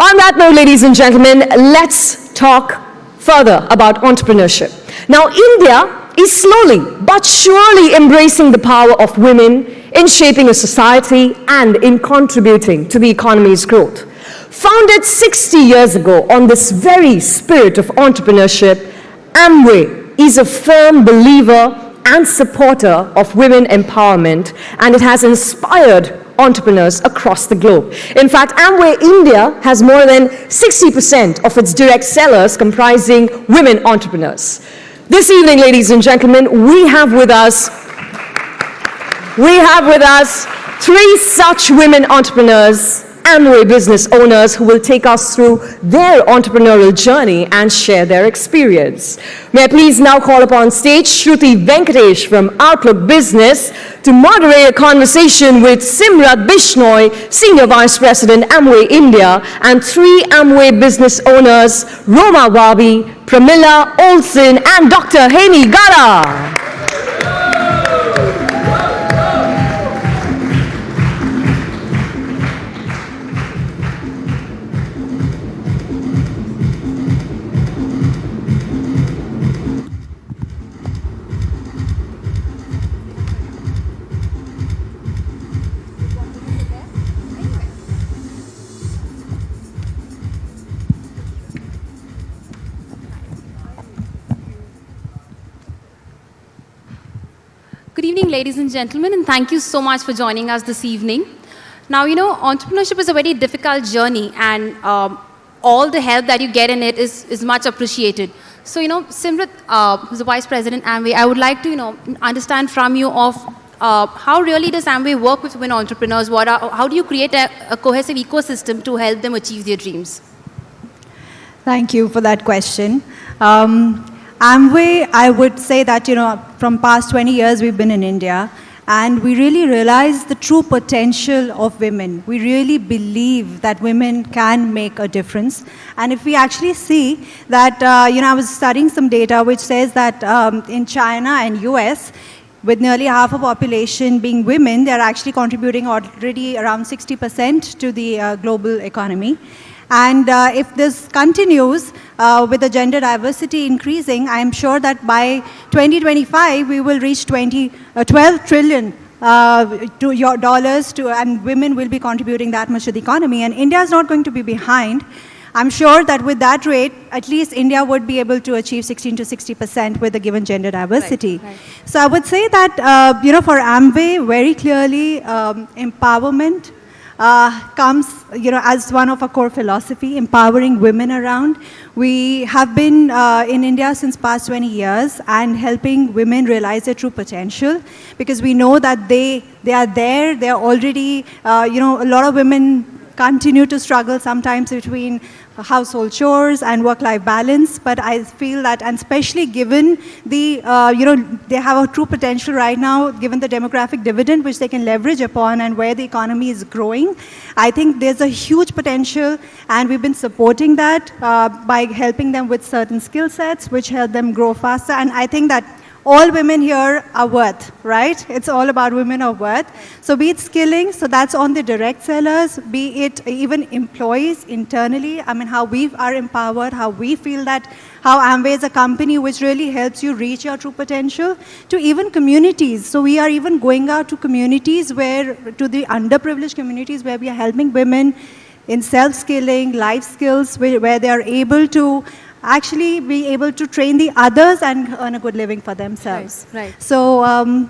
On that note, ladies and gentlemen, let's talk further about entrepreneurship. Now, India is slowly but surely embracing the power of women in shaping a society and in contributing to the economy's growth. Founded 60 years ago on this very spirit of entrepreneurship, Amway is a firm believer and supporter of women empowerment, and it has inspired entrepreneurs across the globe. In fact, Amway India has more than 60% of its direct sellers comprising women entrepreneurs. This evening, ladies and gentlemen, we have with us three such women entrepreneurs, Amway business owners, who will take us through their entrepreneurial journey and share their experience. May I please now call upon stage Shruti Venkatesh from Outlook Business to moderate a conversation with Simran Bishnoi, Senior Vice President, Amway India, and three Amway business owners, Roma Wabi, Pramila Olsen, and Dr. Hemi Gara. Good evening, ladies and gentlemen, and thank you so much for joining us this evening. Now, entrepreneurship is a very difficult journey, and all the help that you get in it is much appreciated. So, Simran, who's the Vice President Amway, I would like to, understand from you of how really does Amway work with women entrepreneurs? How do you create a cohesive ecosystem to help them achieve their dreams? Thank you for that question. Amway, I would say that, from past 20 years we've been in India, and we really realize the true potential of women. We really believe that women can make a difference. And if we actually see that, I was studying some data which says that in China and US, with nearly half of population being women, they're actually contributing already around 60% to the global economy. And if this continues with the gender diversity increasing, I'm sure that by 2025, we will reach $12 trillion dollars, and women will be contributing that much to the economy. And India is not going to be behind. I'm sure that with that rate, at least India would be able to achieve 16 to 60% with the given gender diversity. Right. So I would say that, for Amway, very clearly, empowerment comes, as one of our core philosophy, empowering women around. We have been in India since past 20 years and helping women realize their true potential, because we know that they are there, they are already, a lot of women continue to struggle sometimes between household chores and work-life balance, but I feel that, and especially given the, they have a true potential right now, given the demographic dividend which they can leverage upon and where the economy is growing, I think there's a huge potential, and we've been supporting that by helping them with certain skill sets which help them grow faster, and I think that all women here are worth, right? It's all about women are worth. So be it skilling, so that's on the direct sellers, be it even employees internally, how we are empowered, how we feel that, how Amway is a company which really helps you reach your true potential, to even communities. So we are even going out to communities to the underprivileged communities where we are helping women in self-skilling, life skills, where they are able to actually be able to train the others and earn a good living for themselves. Right. So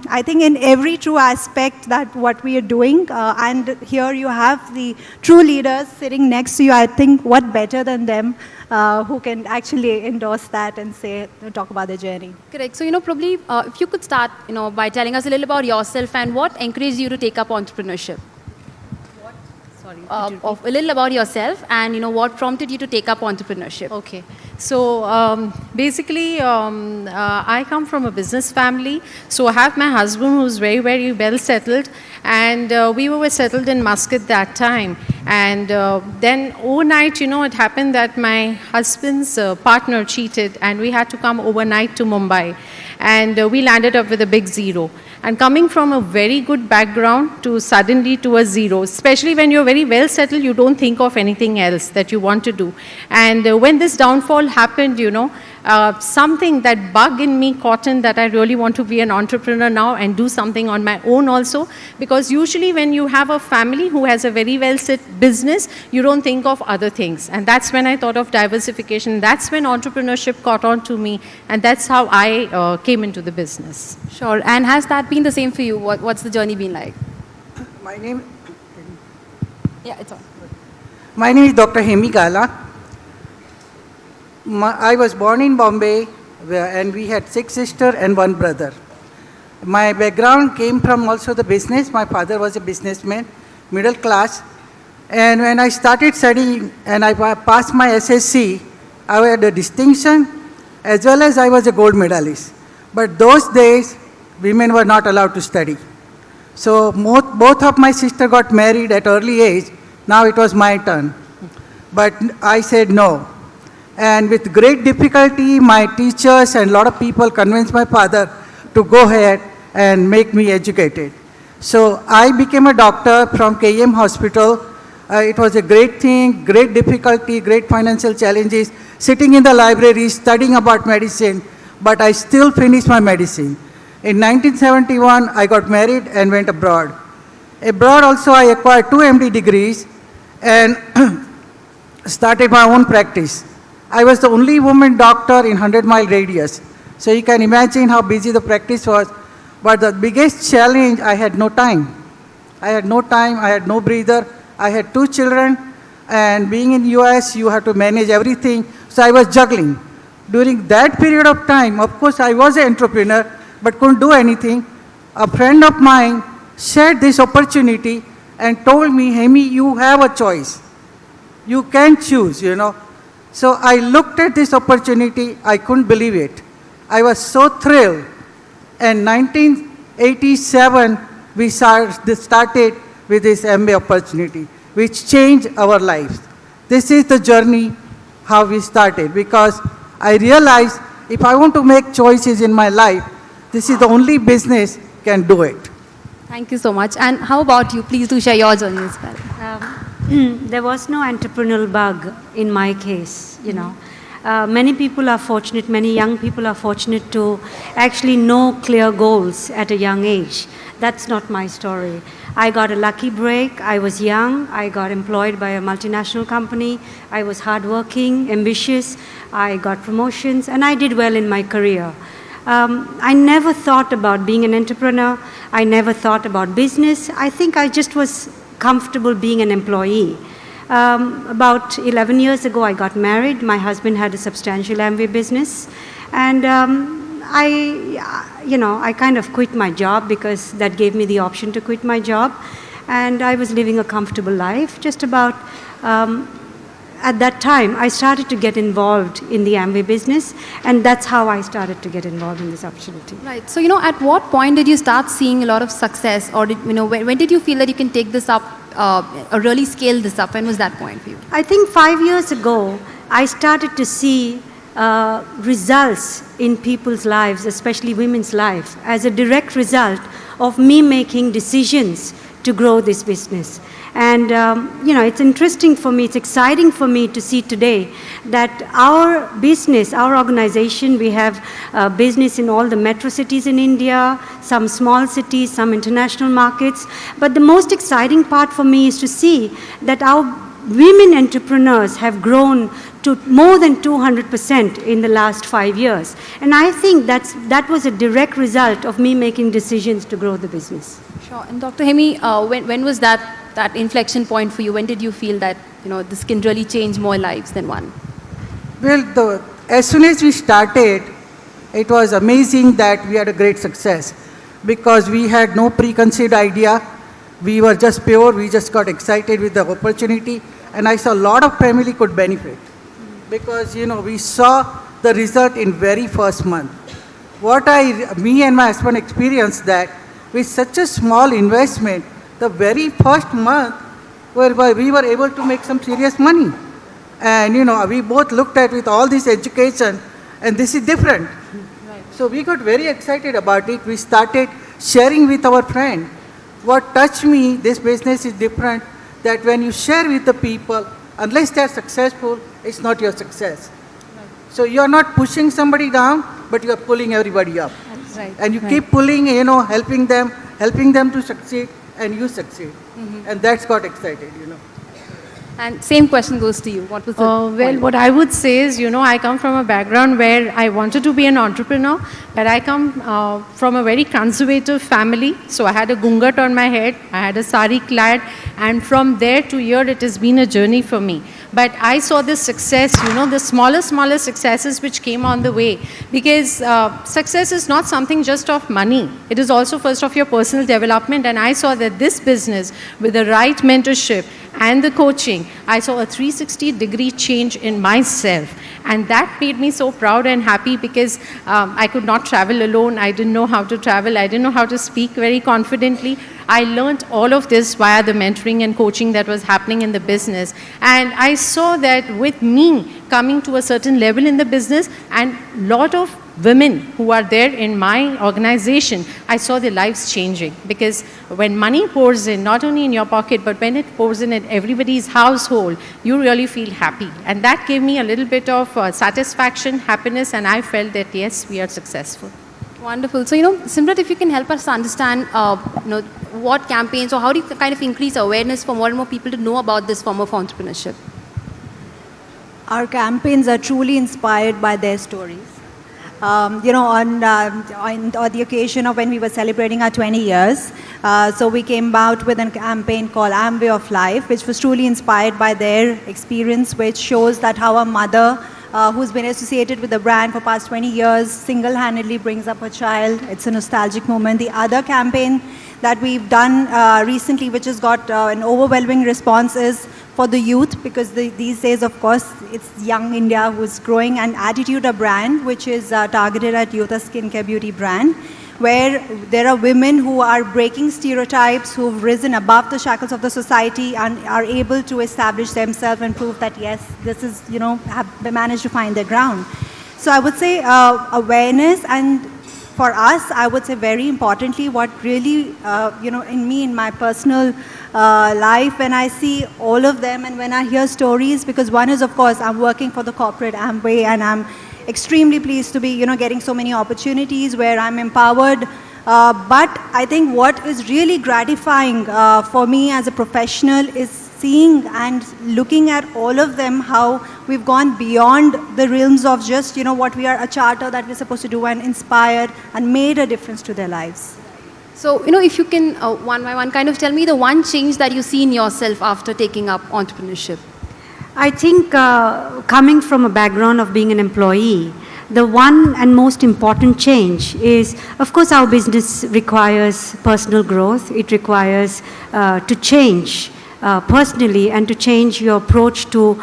I think in every true aspect that what we are doing, and here you have the true leaders sitting next to you, I think what better than them who can actually endorse that and talk about their journey. Correct. So, probably if you could start, by telling us a little about yourself and what encouraged you to take up entrepreneurship. A little about yourself and what prompted you to take up entrepreneurship. Okay. So basically, I come from a business family. So I have my husband who's very, very well settled. And we were settled in Muscat that time. And then overnight, it happened that my husband's partner cheated and we had to come overnight to Mumbai. And we landed up with a big zero. And coming from a very good background to suddenly to a zero, especially when you're very well settled, you don't think of anything else that you want to do. And when this downfall happened, something, that bug in me caught in that I really want to be an entrepreneur now and do something on my own also. Because usually when you have a family who has a very well set business, you don't think of other things. And that's when I thought of diversification. That's when entrepreneurship caught on to me. And that's how I came into the business. Sure. And has that been the same for you? What's the journey been like? My name, Yeah, it's on. my name is Dr. Hemi Gala. I was born in Bombay and we had 6 sisters and 1 brother. My background came from also the business. My father was a businessman, middle class. And when I started studying and I passed my SSC, I had a distinction as well as I was a gold medalist. But those days, women were not allowed to study. So both of my sisters got married at early age. Now it was my turn. But I said no. And with great difficulty, my teachers and a lot of people convinced my father to go ahead and make me educated. So I became a doctor from KM Hospital. It was a great thing, great difficulty, great financial challenges, sitting in the library, studying about medicine, but I still finished my medicine. In 1971, I got married and went abroad. Abroad also, I acquired 2 MD degrees and started my own practice. I was the only woman doctor in 100-mile radius. So you can imagine how busy the practice was. But the biggest challenge, I had no time. I had no time, I had no breather. I had 2 children, and being in US, you have to manage everything. So I was juggling. During that period of time, of course, I was an entrepreneur, but couldn't do anything. A friend of mine shared this opportunity and told me, Hemi, you have a choice. You can choose, So I looked at this opportunity, I couldn't believe it. I was so thrilled. And 1987, we started with this Amway opportunity, which changed our lives. This is the journey how we started, because I realized if I want to make choices in my life, this is the only business can do it. Thank you so much. And how about you? Please do share your journey as well. There was no entrepreneurial bug in my case, Many people are fortunate, many young people are fortunate to actually know clear goals at a young age. That's not my story. I got a lucky break. I was young. I got employed by a multinational company. I was hardworking, ambitious. I got promotions, and I did well in my career. I never thought about being an entrepreneur. I never thought about business. I think I just was comfortable being an employee. About 11 years ago, I got married. My husband had a substantial Amway business. And I kind of quit my job because that gave me the option to quit my job. And I was living a comfortable life. Just about at that time, I started to get involved in the Amway business. And that's how I started to get involved in this opportunity. Right. So, at what point did you start seeing a lot of success? Or, when did you feel that you can take this up or really scale this up? When was that point for you? I think 5 years ago, I started to see results in people's lives, especially women's life, as a direct result of me making decisions to grow this business. And, it's interesting for me, it's exciting for me to see today that our business, our organization, we have business in all the metro cities in India, some small cities, some international markets. But the most exciting part for me is to see that our women entrepreneurs have grown to more than 200% in the last 5 years. And I think that was a direct result of me making decisions to grow the business. Sure. And Dr. Hemi, when was that inflection point for you? When did you feel that, this can really change more lives than one? Well, as soon as we started, it was amazing that we had a great success because we had no preconceived idea. We were just pure. We just got excited with the opportunity. And I saw a lot of family could benefit. because, we saw the result in very first month. Me and my husband experienced that with such a small investment, the very first month, whereby we were able to make some serious money. And, we both looked at with all this education, and this is different. Right. So we got very excited about it. We started sharing with our friend. What touched me, this business is different, that when you share with the people, unless they're successful, it's not your success. Right. So you're not pushing somebody down, but you're pulling everybody up. That's right. And you keep pulling, helping them to succeed, and you succeed. And that's got excited. And same question goes to you. What was the Well, point? what I would say is, I come from a background where I wanted to be an entrepreneur, but I come from a very conservative family. So I had a gungat on my head, I had a sari clad, and from there to here, it has been a journey for me. But I saw this success, the smaller successes which came on the way. Because success is not something just of money. It is also first of your personal development. And I saw that this business, with the right mentorship and the coaching, I saw a 360-degree change in myself. And that made me so proud and happy because I could not travel alone. I didn't know how to travel. I didn't know how to speak very confidently. I learned all of this via the mentoring and coaching that was happening in the business. And I saw that with me coming to a certain level in the business and lot of women who are there in my organization, I saw their lives changing. Because when money pours in, not only in your pocket, but when it pours in everybody's household, you really feel happy. And that gave me a little bit of satisfaction, happiness, and I felt that yes, we are successful. Wonderful. So, Simran, if you can help us understand, what campaigns or how do you kind of increase awareness for more and more people to know about this form of entrepreneurship? Our campaigns are truly inspired by their stories. On the occasion of when we were celebrating our 20 years, so we came out with a campaign called Amway of Life, which was truly inspired by their experience, which shows that how a mother who's been associated with the brand for past 20 years single-handedly brings up her child. It's a nostalgic moment. The other campaign that we've done recently, which has got an overwhelming response, is for the youth, because these days, of course, it's young India who's growing, and Attitude, a brand which is targeted at youth, a skincare beauty brand, where there are women who are breaking stereotypes, who've risen above the shackles of the society and are able to establish themselves and prove that, yes, this is, have managed to find their ground. So I would say awareness, and for us, I would say very importantly, what really, in my personal life, when I see all of them and when I hear stories, because one is, of course, I'm working for the corporate Amway, and I'm extremely pleased to be, getting so many opportunities where I'm empowered. But I think what is really gratifying for me as a professional is seeing and looking at all of them, how we've gone beyond the realms of just, what we are, a charter that we're supposed to do, and inspired and made a difference to their lives. So, if you can, one by one, kind of tell me the one change that you see in yourself after taking up entrepreneurship. I think coming from a background of being an employee, the one and most important change is, of course, our business requires personal growth. It requires to change personally and to change your approach to,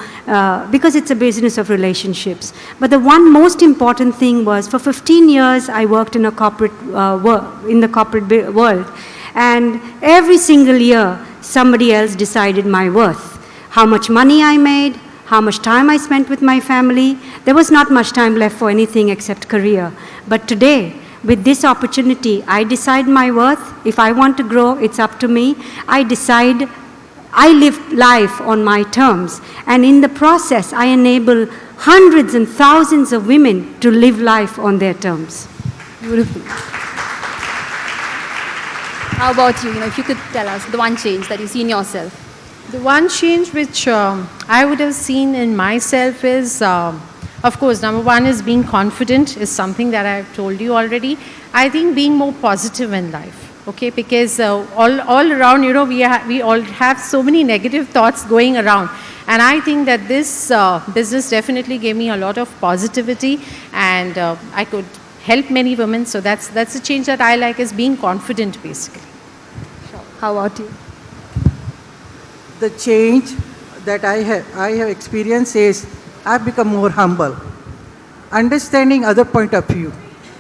because it's a business of relationships. But the one most important thing was, for 15 years, I worked in a corporate world, and every single year, somebody else decided my worth. How much money I made, how much time I spent with my family. There was not much time left for anything except career. But today, with this opportunity, I decide my worth. If I want to grow, it's up to me. I decide, I live life on my terms. And in the process, I enable hundreds and thousands of women to live life on their terms. Beautiful. How about you? If you could tell us the one change that you see in yourself. The one change which I would have seen in myself is, of course, number one is being confident is something that I've told you already. I think being more positive in life, okay, because all around, we all have so many negative thoughts going around. And I think that this business definitely gave me a lot of positivity, and I could help many women. So that's the change that I like, is being confident, basically. Sure. How about you? The change that I have experienced is, I've become more humble, understanding other point of view.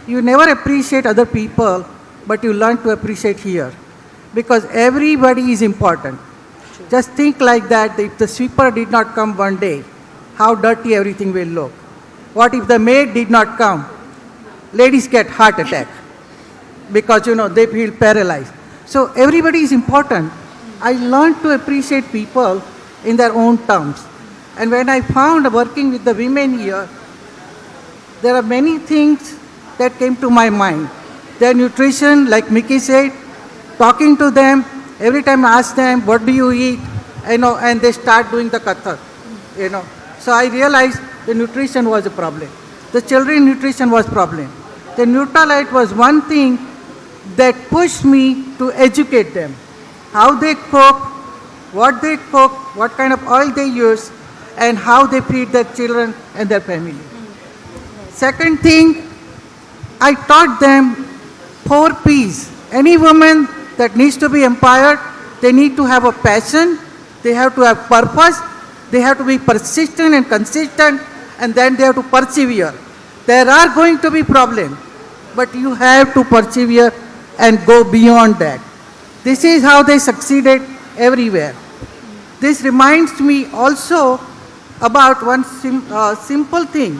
You never appreciate other people, but you learn to appreciate here, because everybody is important. Just think like that, if the sweeper did not come one day, how dirty everything will look. What if the maid did not come? Ladies get heart attack because, they feel paralyzed. So everybody is important. I learned to appreciate people in their own terms. And when I found working with the women here, there are many things that came to my mind. Their nutrition, like Mickey said, talking to them, every time I ask them, what do you eat? And they start doing the kathak, So I realized the nutrition was a problem. The children nutrition was problem. The Nutralite was one thing that pushed me to educate them. How they cook, what kind of oil they use, and how they feed their children and their family. Second thing, I taught them 4 P's. Any woman that needs to be empowered, they need to have a passion, they have to have purpose, they have to be persistent and consistent, and then they have to persevere. There are going to be problems, but you have to persevere and go beyond that. This is how they succeeded everywhere. This reminds me also about one simple thing.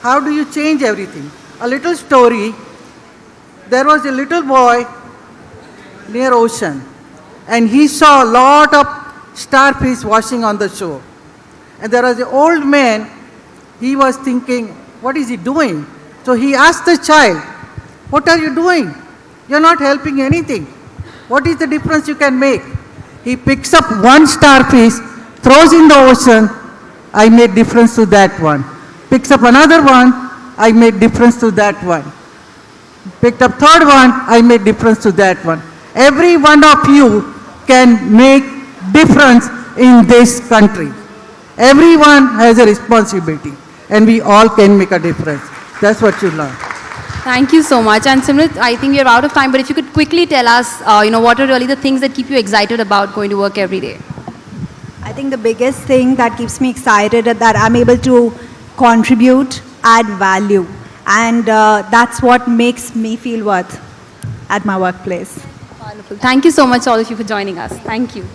How do you change everything? A little story. There was a little boy near ocean, and he saw a lot of starfish washing on the shore. And there was an old man, he was thinking, what is he doing? So he asked the child, what are you doing? You're not helping anything. What is the difference you can make? He picks up one starfish, throws in the ocean, I made difference to that one. Picks up another one, I made difference to that one. Picked up third one, I made difference to that one. Every one of you can make difference in this country. Everyone has a responsibility, and we all can make a difference. That's what you learn. Thank you so much. And Simran, I think we are out of time, but if you could quickly tell us, what are really the things that keep you excited about going to work every day? I think the biggest thing that keeps me excited is that I'm able to contribute, add value. And that's what makes me feel worth at my workplace. Wonderful. Thank you so much, all of you, for joining us. Thank you.